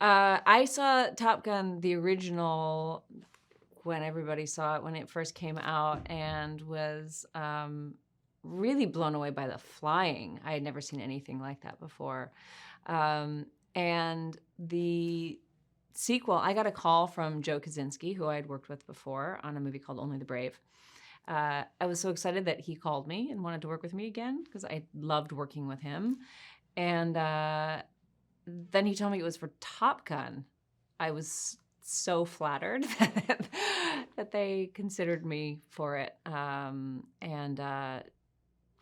I saw Top Gun, the original, when everybody saw it when it first came out, and was really blown away by the flying. I had never seen anything like that before. And the sequel, I got a call from Joe Kosinski, who I had worked with before on a movie called Only the Brave. I was so excited that he called me and wanted to work with me again because I loved working with him. And then he told me it was for Top Gun. I was so flattered that they considered me for it, and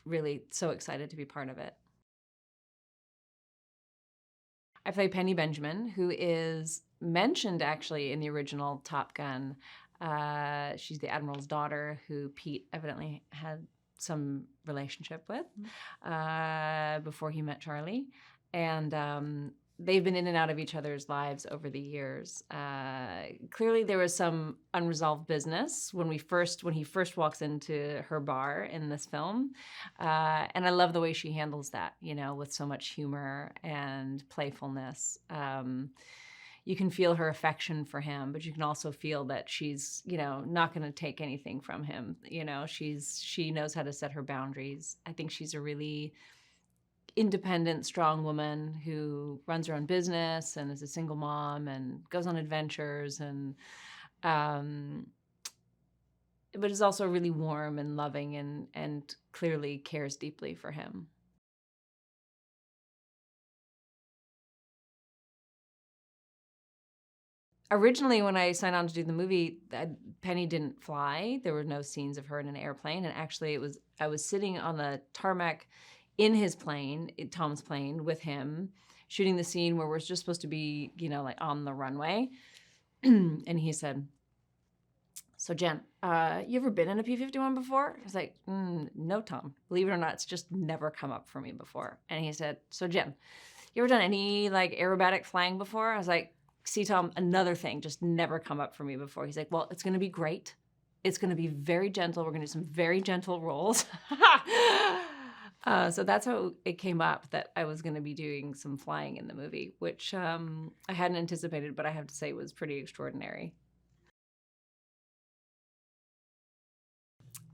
really so excited to be part of it. I play Penny Benjamin, who is mentioned actually in the original Top Gun. She's the Admiral's daughter who Pete evidently had some relationship with before he met Charlie. And they've been in and out of each other's lives over the years. Clearly there was some unresolved business when he first walks into her bar in this film. And I love the way she handles that, with so much humor and playfulness. You can feel her affection for him, but you can also feel that she's, not going to take anything from him. She knows how to set her boundaries. I think she's a really independent, strong woman who runs her own business and is a single mom and goes on adventures, and but is also really warm and loving and clearly cares deeply for him. Originally, when I signed on to do the movie, Penny didn't fly. There were no scenes of her in an airplane, and actually I was sitting on the tarmac in his plane, Tom's plane, with him, shooting the scene where we're just supposed to be, like on the runway. And he said, "So Jen, you ever been in a P-51 before?" I was like, "No, Tom. Believe it or not, it's just never come up for me before." And he said, "So Jen, you ever done any like aerobatic flying before?" I was like, "See, Tom, another thing just never come up for me before." He's like, "Well, it's going to be great. It's going to be very gentle. We're going to do some very gentle rolls." So that's how it came up that I was going to be doing some flying in the movie, which I hadn't anticipated, but I have to say was pretty extraordinary.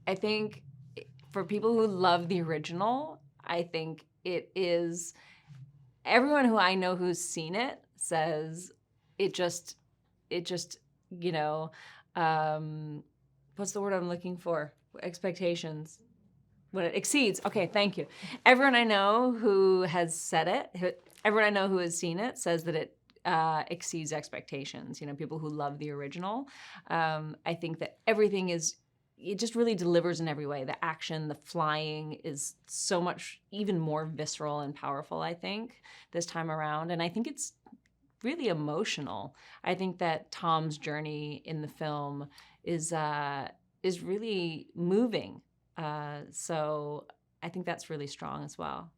I think for people who love the original, I think it is, everyone who I know who's seen it says it just, you know, what's the word I'm looking for? Expectations. When it exceeds. Okay, thank you. Everyone I know who has said it, everyone I know who has seen it says that it exceeds expectations. People who love the original. I think that everything it just really delivers in every way. The action, the flying is so much even more visceral and powerful, I think, this time around. And I think it's really emotional. I think that Tom's journey in the film is really moving. So I think that's really strong as well.